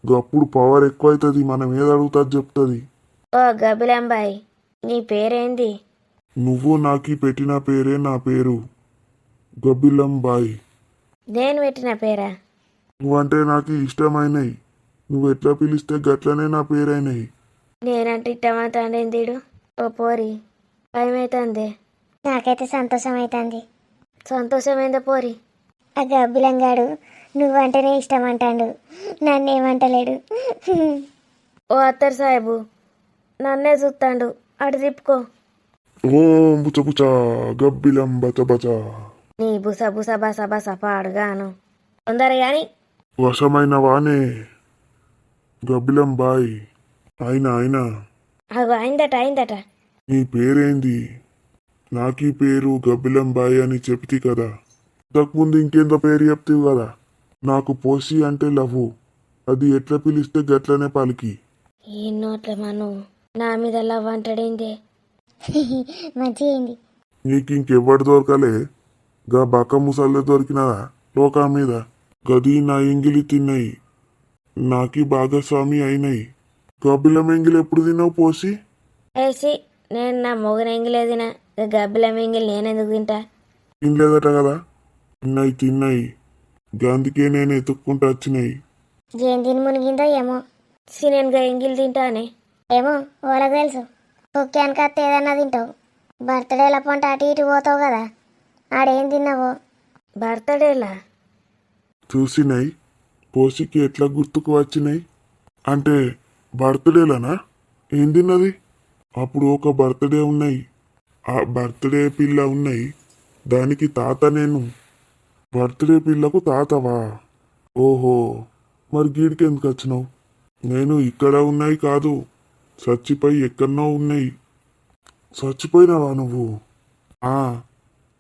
గప్పుడు పవర్ ఎక్కువైతుంది, మనం ఏది అడుగుతుంది చెప్తుంది. ఓ గబిలంబాయ్, నీ పేరేంది? నువ్వు నాకి పెట్టిన పేరే నా పేరు, గబ్బిలం బాయ్. నేను పెట్టిన పేరా? నువ్వంటే నాకు ఇష్టమైనవి, నువ్వు ఎట్లా పిలిస్తే గట్లనే నా పేరైనవి. నేనంటే ఇట్టమాతాండేందిడు. ఓ పోరి, భయమైతుంది. నాకైతే సంతోషం అవుతుంది. సంతోషమైందా పోరి? ఆ గబ్బిలంగాడు నువ్వంటేనే ఇష్టం అంటాడు, నన్నేమంటలేడు. ఓ అత్తర్ సాహెబు, నన్నే చూస్తాడు, అటు తిప్పుకో. ఓం బుచ బుచ గబ్బిలం బచ బచ. నీ బుస బుస బస బస పాడుగాను. తొందరగాని. వశమైన వానే గబ్బిలం బాయ్. అయినా అగో అయిందట. నీ పేరేంది? నాకీ పేరు గబ్బిలం బాయ్ అని చెప్తి కదా. ఇంతకుముందు ఇంకేందో పేరు చెప్తివి కదా. నాకు పోసి అంటే లవ్వు, అది ఎట్లా పిలిస్తే గట్లనే పలికి. ఈ నోట్ల మను నా మీద లవ్ అంటాడేందే? మంచిగా నీకు ఇంకెవ్వడు దొరకలే, గా బక్క ముసల్లే దొరికినదా లోకా మీద. గది నా ఎంగిలి తిన్నాయి, నాకి భాగస్వామి అయినాయి. గబ్బిలం ఎంగిలి ఎప్పుడు తిన్నావు పోసి? ఏసి, నేను నా మొగన ఎంగిలేదినా, గబ్బిలం ఎంగిలి నేనెందుకు తింటా? తినలేదట కదా. తిన్నాయి గందుకే నేను ఎత్తుక్కుంటూ వచ్చినాయి. ఏం తిని మునిగిందో ఏమో. సినేనుగా ఎంగిలి తింటానే. ఏమో వాళ్ళకి తెలుసు. కుక్కానికి అత్త ఏదన్నా తింటావు, బర్త్డేల పంట అటు ఇటు పోతావు కదా, ఆడేం తిన్నావో. బర్త్డేలా? చూసినాయి పోసికి ఎట్లా గుర్తుకు వచ్చినాయి అంటే బర్త్డేలనా? ఏం తిన్నది? అప్పుడు ఒక బర్త్డే ఉన్నాయి, ఆ బర్త్డే పిల్ల ఉన్నాయి, దానికి తాత నేను. బర్త్డే పిల్లకు తాతవా? ఓహో, మరి గీడికి ఎందుకు వచ్చినావు? నేను ఇక్కడ ఉన్నాయి కాదు, చచ్చిపోయి ఎక్కడనో ఉన్నాయి. చచ్చిపోయినావా నువ్వు?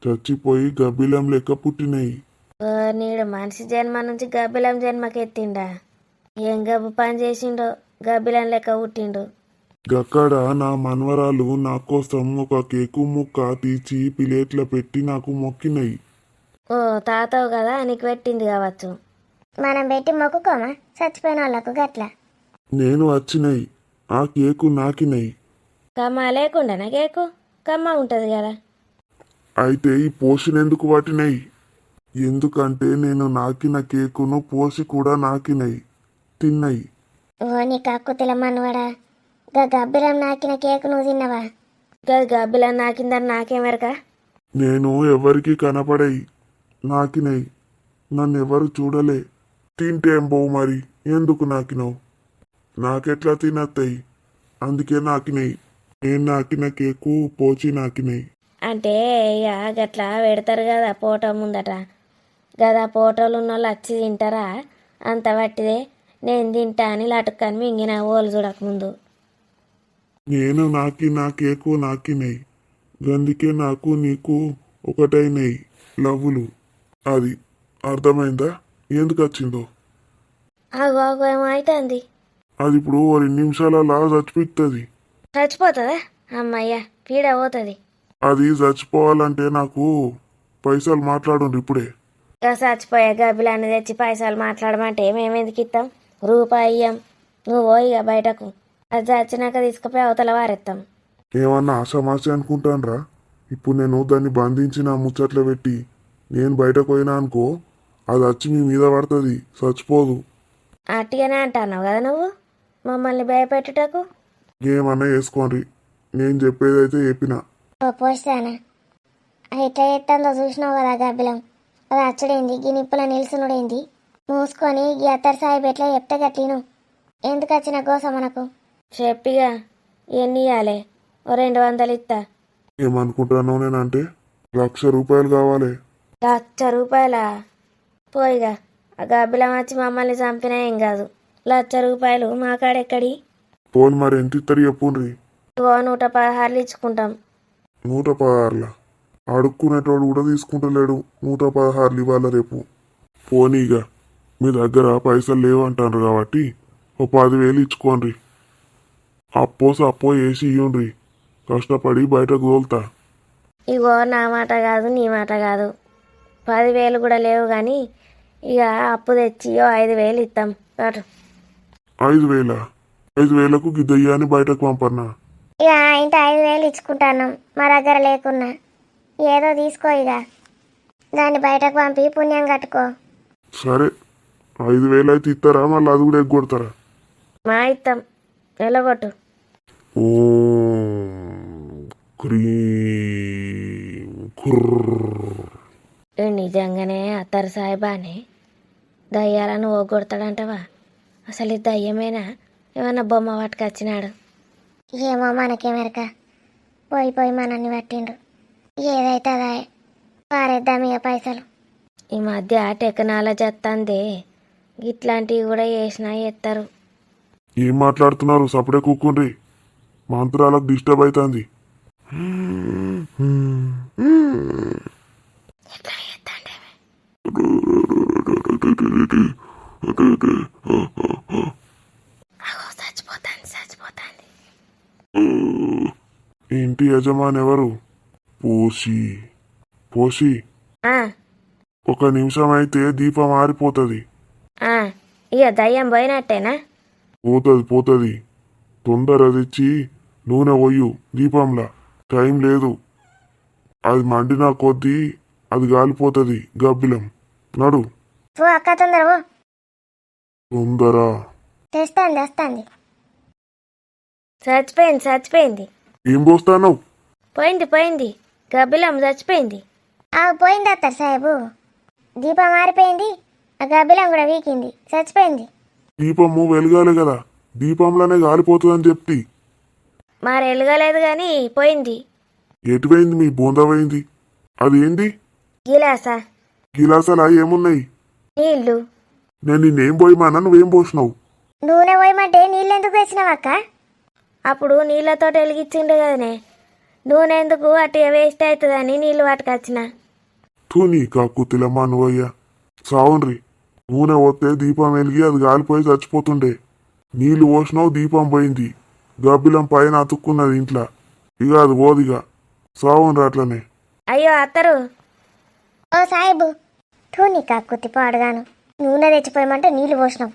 చచ్చిపోయి గబ్బిలం లెక్క పుట్టినాయి. నీడు మనిషి జన్మ నుంచి గబ్బిలం జన్మకెత్తిండా? ఏం గబ్బు పని చేసిండో గబ్బిలం లెక్క పుట్టిండు. గక్కడ నా మనవరాలు నా కోసం ఒక కేకు ముక్క తీసి ప్లేట్ల పెట్టి నాకు మొక్కినాయి. ఓ తాతవు కదా, నీకు పెట్టింది కావచ్చు. మనం పెట్టి మొక్కుకోమా చచ్చిపోయిన వాళ్ళకు గట్ల. నేను వచ్చినాయి, ఆ కేకు నాకినాయి. కమ్మ లేకుండా కేకు కమ్మ ఉంటుంది కదా. అయితే ఈ పోసినెందుకు వాటినాయి? ఎందుకంటే నేను నాకిన కేకును పోసి కూడా నాకినాయి, తిన్నాయి. ఓ నీ కక్కుతిల మనవడా, గబ్బిలం నాకిన కేకు నువ్వు తిన్నవా? గబ్బిలం నాకిందని నాకేమెరక? నేను ఎవరికి కనపడాయి, నాకినాయి. నన్నెవరు చూడలే. తింటే ఏం పోవు మరి, ఎందుకు నాకినావు? నాకెట్లా తినత్తాయి, అందుకే నాకినాయి. నేను నాకిన కేకు పోచి నాకినాయి. అంటే ఇక గట్లా పెడతారు కదా ఫోటో ముందట, గదా ఫోటోలు ఉన్న వాళ్ళు వచ్చి తింటారా? అంత పట్టిదే నేను తింటా అని లటుక్కని మింగిన ఓలు చూడకముందు. నేను నా కేకు నాకినాయి, గందుకే నాకు నీకు ఒకటైనాయి లవ్వులు. అది అర్థమైందా ఎందుకు వచ్చిందో? ఆగో ఏమో అవుతుంది. అది ఇప్పుడు ఓ 2 నిమిషాలలో చచ్చిపోతుంది. చచ్చిపోతుందా? అమ్మయ్య, పీడ పోతుంది. అది చచ్చిపోవాలంటే నాకు పైసలు మాట్లాడండి ఇప్పుడే. ఇక చచ్చిపోయే గబ్బిలాన్ని తెచ్చి పైసలు మాట్లాడమంటే మేమెందుకు ఇస్తాం? రూపాయి ఇయ్యం. నువ్వు పోయి ఇక బయటకు, అది చచ్చినాక తీసుకుపోయి అవతల వారెత్తాం. ఏమన్నా ఆశామాష అనుకుంటానరా? ఇప్పుడు నేను దాన్ని బంధించిన ముచ్చట్లు పెట్టి నేను బయటకు పోయినా అనుకో, అది వచ్చి మీ మీద పడుతుంది, చచ్చిపోదు. అట్టిగానే అంటున్నావు కదా నువ్వు మమ్మల్ని భయపెట్టుటకు. ఏమన్నా వేసుకోండి, నేను చెప్పేదైతే చెప్పిన. ఓ పోస్తానా, ఎట్లా ఎత్తందో చూసినావు కదా గబ్బిలం. అది అచ్చుడైంది, గీ నిప్పుల నిల్సునుడైంది. మూసుకొని గీ అత్తర్ సాహిబ్ ఎట్లా చెప్తే గట్టిను. ఎందుకు వచ్చిన గోస మనకు? చెప్పిగా ఎన్ని ఇవ్వాలి? ఓ 200 ఇస్తా. ఏమనుకుంటున్నావు నేనంటే? 1,00,000 రూపాయలు కావాలి. 1,00,000 రూపాయలా? పోయిగా, ఆ గబ్బిలం వచ్చి మమ్మల్ని చంపినా ఏం కాదు. 1,00,000 రూపాయలు మా కాడెక్కడి? ఫోన్ మరి ఎంత ఇస్తారు చెప్పుండ్రి. 116 ఇచ్చుకుంటాం. 116లా? అడుక్కునేటోడు కూడా తీసుకుంటలేడు 116 ఇవ్వాలి రేపు. పోనీగా, మీ దగ్గర పైసలు లేవంటారు కాబట్టి ఓ 10,000 ఇచ్చుకోండి. సప్పో వేసి ఇయ్యుండ్రి, కష్టపడి బయటకు తోలుతా. ఇగో నా మాట కాదు నీ మాట కాదు, 10,000 కూడా లేవు కానీ ఇక అప్పు తెచ్చి 5,000 ఇస్తాం అటు. 5,000? 5,000కు గిద్దయ్యాని బయటకు పంపన్నా. ఇక ఇంత 5,000 ఇచ్చుకుంటాను మా దగ్గర లేకున్నా. ఏదో తీసుకో ఇక, దాన్ని బయటకు పంపి పుణ్యం కట్టుకో. సరే, 5,000 అయితే ఇస్తారా? మళ్ళీ అది కూడా ఎగ్గొడతారా? మా ఇస్తాం, వెళ్ళగొట్టు. ఓం క్రీం ఖుర్ర్. నిజంగానే అత్తరు సాయిబానే దయ్యాలను ఓగొడతాడంటవా? అసలు ఇది దయ్యమేనా, ఏమన్నా బొమ్మ పట్టుకొచ్చినాడు? ఏమో మనకేమెరక, పోయి పోయి మనల్ని పట్టిండు. ఏదైతే అదా పారేద్దాం ఇక పైసలు. ఈ మధ్య టెక్నాలజీ వస్తుంది, ఇట్లాంటివి కూడా చేసినా ఎత్తారు. ఏం మాట్లాడుతున్నారు? సపడే కూకుండ్రి, మంత్రాలకు డిస్టర్బ్ అవుతుంది. చచ్చిపోతాంది. ఇంటి యజమాని ఎవరు? పోసి ఆ, ఒక నిమిషం అయితే దీపం ఆరిపోతుంది. ఆ, ఇక దయ్యం పోయినట్టేనా? పోతుంది. తొందర తెచ్చి నూనె పోయు దీపంలా, టైం లేదు. అది మండిన కొద్దీ అది గాలిపోతుంది గబ్బిలం. నడు పో అక్క, తొందర పో. తొందర. తెస్తాంది. చచ్చిపోయింది. ఏం పోస్తాను? పోయింది గబ్బిలం చచ్చిపోయింది. పోయింది అత్తారు సాహెబు, దీపం మారిపోయింది, ఆ గబ్బిలం కూడా వీకింది, చచ్చిపోయింది. దీపము వెలగాలి కదా, దీపంలోనే గాలిపోతుందని చెప్తి. మరి ఎలగలేదు కానీ పోయింది. ఎటువైంది? మీ బోందా పోయింది. అది ఏంది? గిలాసా గిలాసాలా ఏమున్నాయి? నీళ్ళు. నేను నిన్నేం పోయమన్నా, నువ్వేం పోసినావు? నూనె పోయమంటే నీళ్ళు ఎందుకు తెచ్చినావక్క? అప్పుడు నీళ్ళతో వెలిగించిండు కదనే, నూనె ఎందుకు అటు వేస్ట్ అవుతుందని నీళ్ళు పట్టుకొచ్చిన. తూని కాకుతిలమ్మా నువ్వయ్యా. సావుండ్రి, నూనె పోతే దీపం వెలిగి అది గాలిపోయి చచ్చిపోతుండే. నీళ్లు పోసినావు, దీపం పోయింది, గబ్బిలం పైన అతుక్కున్నది ఇంట్లో. ఇక అది పోదిగా. సావుండ్రి అట్లనే. అయ్యో అత్తరు, ఓ సాహెబు, తూ నీ కక్కుతి పాడుగాను, నూనె తెచ్చిపోయమంటే నీళ్ళు పోసినావు.